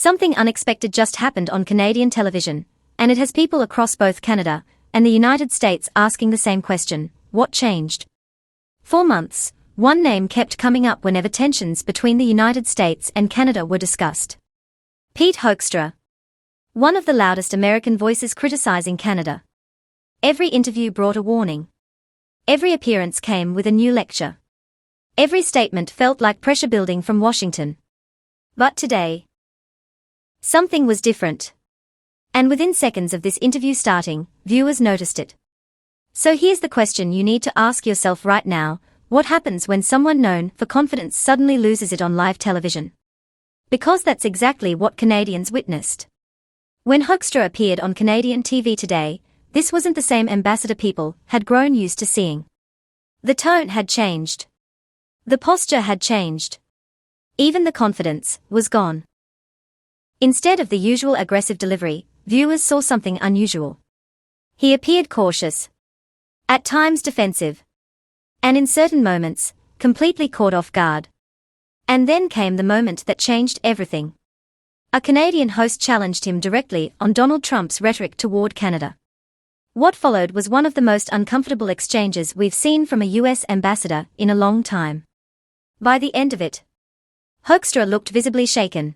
Something unexpected just happened on Canadian television, and it has people across both Canada and the United States asking the same question: what changed? For months, one name kept coming up whenever tensions between the United States and Canada were discussed. Pete Hoekstra. One of the loudest American voices criticizing Canada. Every interview brought a warning. Every appearance came with a new lecture. Every statement felt like pressure building from Washington. But today, something was different. And within seconds of this interview starting, viewers noticed it. So here's the question you need to ask yourself right now: what happens when someone known for confidence suddenly loses it on live television? Because that's exactly what Canadians witnessed. When Hoekstra appeared on Canadian TV today, this wasn't the same ambassador people had grown used to seeing. The tone had changed. The posture had changed. Even the confidence was gone. Instead of the usual aggressive delivery, viewers saw something unusual. He appeared cautious, at times defensive, and in certain moments, completely caught off guard. And then came the moment that changed everything. A Canadian host challenged him directly on Donald Trump's rhetoric toward Canada. What followed was one of the most uncomfortable exchanges we've seen from a US ambassador in a long time. By the end of it, Hoekstra looked visibly shaken.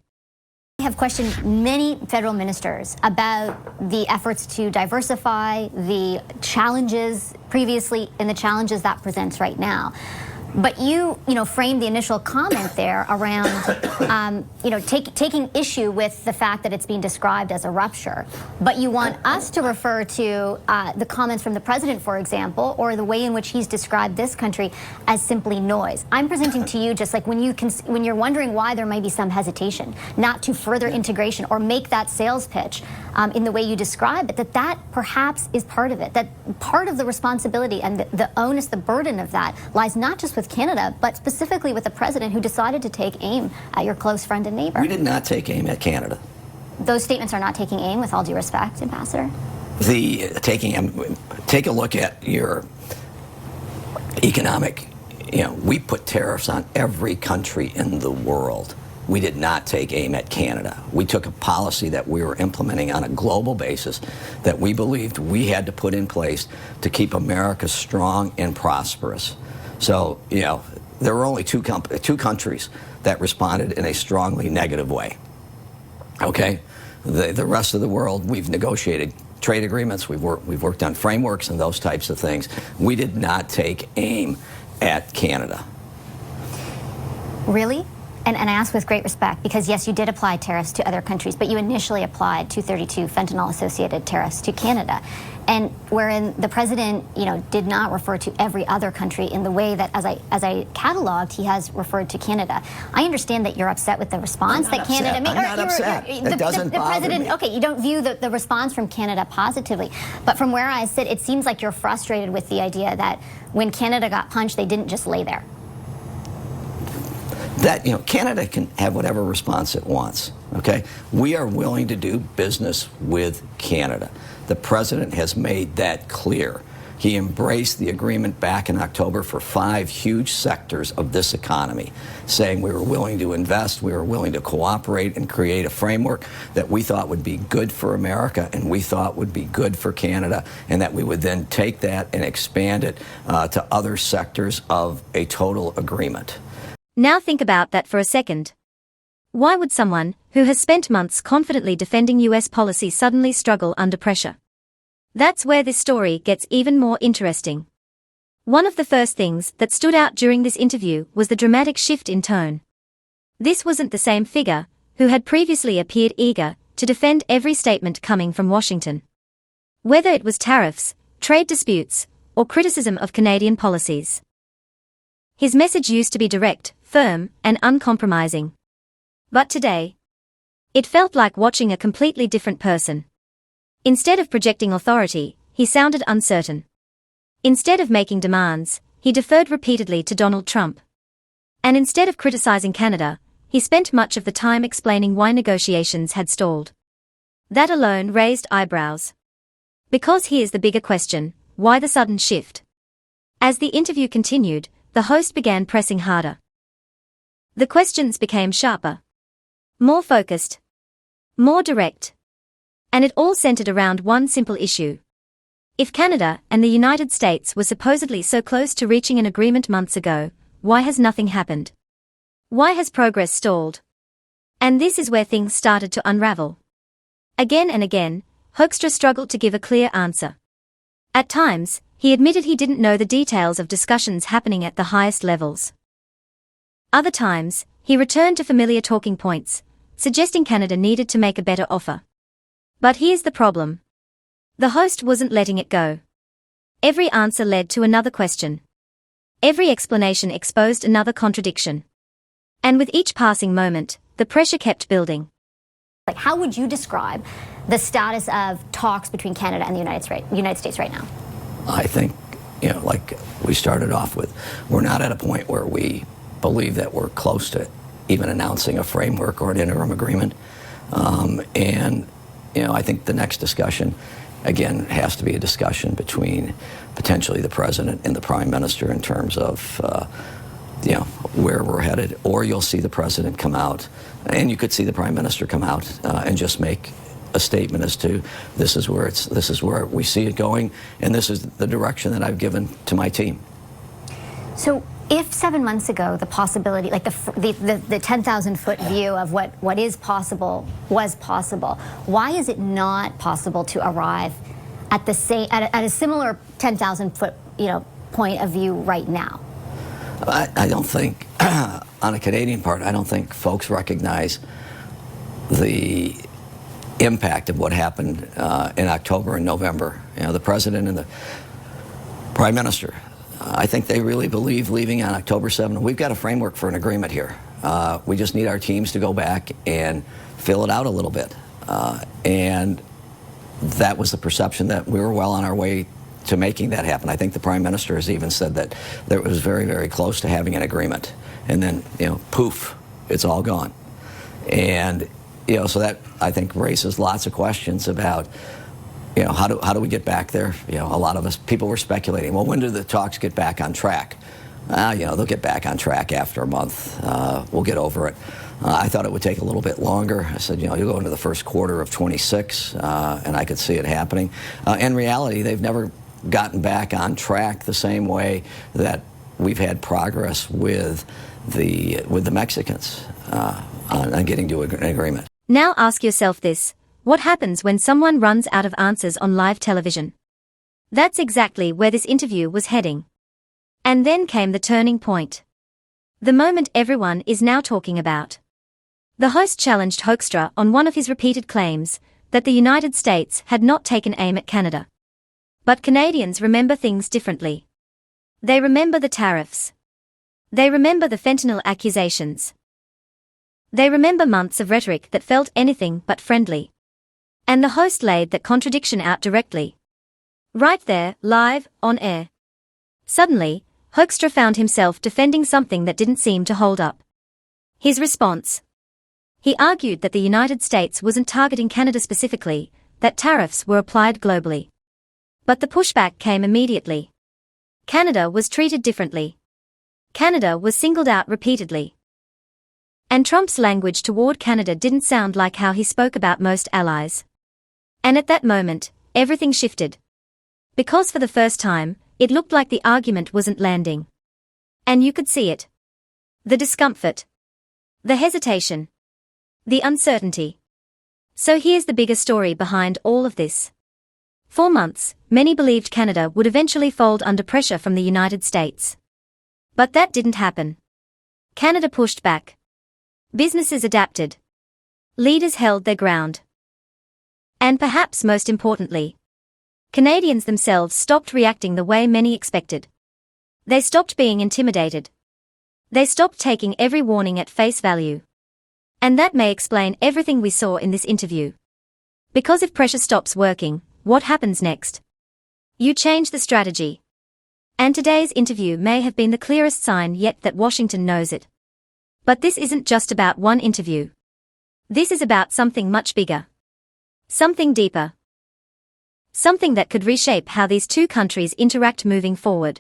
I have questioned many federal ministers about the efforts to diversify, the challenges previously, and the challenges that presents right now. But you framed the initial comment there around, taking issue with the fact that it's being described as a rupture. But you want us to refer to the comments from the president, for example, or the way in which he's described this country as simply noise. I'm presenting to you just like when you're wondering why there might be some hesitation, not to further integration or make that sales pitch in the way you describe it, that perhaps is part of it, that part of the responsibility and the onus, the burden of that lies not just with Canada, but specifically with the president who decided to take aim at your close friend and neighbor. We did not take aim at Canada. Those statements are not taking aim, with all due respect, Ambassador. The taking aim, take a look at your economic, we put tariffs on every country in the world. We did not take aim at Canada. We took a policy that we were implementing on a global basis that we believed we had to put in place to keep America strong and prosperous. So, there were only two countries that responded in a strongly negative way. Okay? The rest of the world, we've negotiated trade agreements, we've worked on frameworks and those types of things. We did not take aim at Canada. Really? And I ask with great respect, because yes, you did apply tariffs to other countries, but you initially applied 232 fentanyl-associated tariffs to Canada. And wherein the president, did not refer to every other country in the way that, as I cataloged, he has referred to Canada. I understand that you're upset with the response that Canada made. I'm not upset. It doesn't bother me. Okay, you don't view the response from Canada positively. But from where I sit, it seems like you're frustrated with the idea that when Canada got punched, they didn't just lay there. That, Canada can have whatever response it wants, okay? We are willing to do business with Canada. The president has made that clear. He embraced the agreement back in October for 5 huge sectors of this economy, saying we were willing to invest, we were willing to cooperate and create a framework that we thought would be good for America and we thought would be good for Canada, and that we would then take that and expand it to other sectors of a total agreement. Now think about that for a second. Why would someone who has spent months confidently defending US policy suddenly struggle under pressure? That's where this story gets even more interesting. One of the first things that stood out during this interview was the dramatic shift in tone. This wasn't the same figure who had previously appeared eager to defend every statement coming from Washington. Whether it was tariffs, trade disputes, or criticism of Canadian policies. His message used to be direct, firm, and uncompromising. But today, it felt like watching a completely different person. Instead of projecting authority, he sounded uncertain. Instead of making demands, he deferred repeatedly to Donald Trump. And instead of criticizing Canada, he spent much of the time explaining why negotiations had stalled. That alone raised eyebrows. Because here's the bigger question: why the sudden shift? As the interview continued, the host began pressing harder. The questions became sharper, more focused, More direct. And it all centered around one simple issue. If Canada and the United States were supposedly so close to reaching an agreement months ago, why has nothing happened? Why has progress stalled? And this is where things started to unravel. Again and again, Hoekstra struggled to give a clear answer. At times, he admitted he didn't know the details of discussions happening at the highest levels. Other times, he returned to familiar talking points, suggesting Canada needed to make a better offer. But here's the problem. The host wasn't letting it go. Every answer led to another question. Every explanation exposed another contradiction. And with each passing moment, the pressure kept building. Like, how would you describe the status of talks between Canada and the United States right now? I think, like we started off with, we're not at a point where we believe that we're close to even announcing a framework or an interim agreement. I think the next discussion, again, has to be a discussion between potentially the president and the prime minister in terms of where we're headed. Or you'll see the president come out, and you could see the prime minister come out and just make a statement as to this is where we see it going, and this is the direction that I've given to my team. So if 7 months ago the possibility, like the 10,000-foot view of what is possible was possible, why is it not possible to arrive at a similar 10,000-foot point of view right now? I don't think, on a Canadian part, I don't think folks recognize the impact of what happened in October and November. The president and the prime minister, I think they really believe leaving on October 7th. We've got a framework for an agreement here. We just need our teams to go back and fill it out a little bit. And that was the perception, that we were well on our way to making that happen. I think the prime minister has even said that it was very, very close to having an agreement. And then, poof, it's all gone. And, so that, I think, raises lots of questions about, how do we get back there? A lot of us, people were speculating, well, when do the talks get back on track? They'll get back on track after a month. We'll get over it. I thought it would take a little bit longer. I said, you'll go into the first quarter of 26, and I could see it happening. In reality, they've never gotten back on track the same way that we've had progress with the Mexicans on getting to an agreement. Now ask yourself this: what happens when someone runs out of answers on live television? That's exactly where this interview was heading. And then came the turning point. The moment everyone is now talking about. The host challenged Hoekstra on one of his repeated claims that the United States had not taken aim at Canada. But Canadians remember things differently. They remember the tariffs. They remember the fentanyl accusations. They remember months of rhetoric that felt anything but friendly. And the host laid that contradiction out directly. Right there, live, on air. Suddenly, Hoekstra found himself defending something that didn't seem to hold up. His response. He argued that the United States wasn't targeting Canada specifically, that tariffs were applied globally. But the pushback came immediately. Canada was treated differently. Canada was singled out repeatedly. And Trump's language toward Canada didn't sound like how he spoke about most allies. And at that moment, everything shifted. Because for the first time, it looked like the argument wasn't landing. And you could see it. The discomfort. The hesitation. The uncertainty. So here's the bigger story behind all of this. For months, many believed Canada would eventually fold under pressure from the United States. But that didn't happen. Canada pushed back. Businesses adapted. Leaders held their ground. And perhaps most importantly, Canadians themselves stopped reacting the way many expected. They stopped being intimidated. They stopped taking every warning at face value. And that may explain everything we saw in this interview. Because if pressure stops working, what happens next? You change the strategy. And today's interview may have been the clearest sign yet that Washington knows it. But this isn't just about one interview. This is about something much bigger. Something deeper. Something that could reshape how these two countries interact moving forward.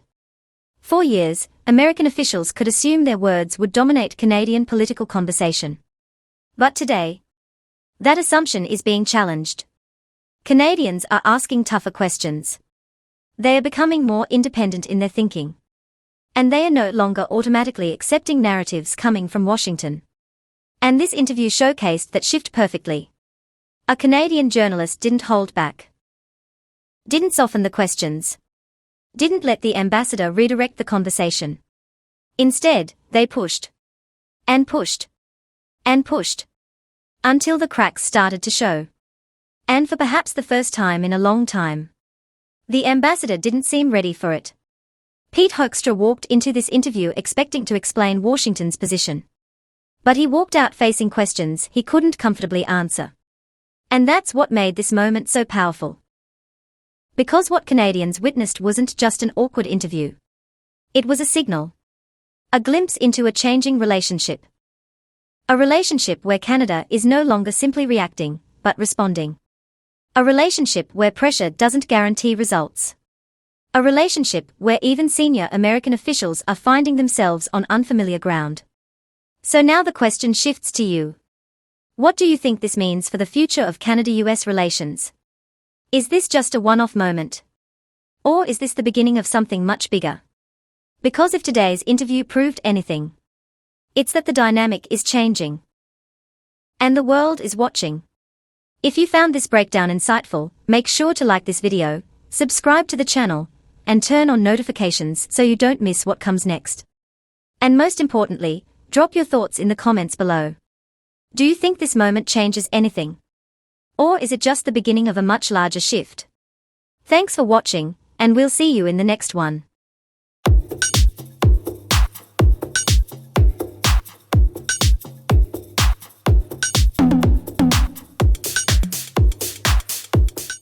For years, American officials could assume their words would dominate Canadian political conversation. But today, That assumption is being challenged. Canadians are asking tougher questions. They are becoming more independent in their thinking. And they are no longer automatically accepting narratives coming from Washington. And this interview showcased that shift perfectly. A Canadian journalist didn't hold back. Didn't soften the questions. Didn't let the ambassador redirect the conversation. Instead, they pushed. And pushed. And pushed. Until the cracks started to show. And for perhaps the first time in a long time. The ambassador didn't seem ready for it. Pete Hoekstra walked into this interview expecting to explain Washington's position. But he walked out facing questions he couldn't comfortably answer. And that's what made this moment so powerful. Because what Canadians witnessed wasn't just an awkward interview. It was a signal. A glimpse into a changing relationship. A relationship where Canada is no longer simply reacting, but responding. A relationship where pressure doesn't guarantee results. A relationship where even senior American officials are finding themselves on unfamiliar ground. So now the question shifts to you. What do you think this means for the future of Canada-US relations? Is this just a one-off moment? Or is this the beginning of something much bigger? Because if today's interview proved anything, it's that the dynamic is changing. And the world is watching. If you found this breakdown insightful, make sure to like this video, subscribe to the channel, and turn on notifications so you don't miss what comes next. And most importantly, drop your thoughts in the comments below. Do you think this moment changes anything? Or is it just the beginning of a much larger shift? Thanks for watching, and we'll see you in the next one.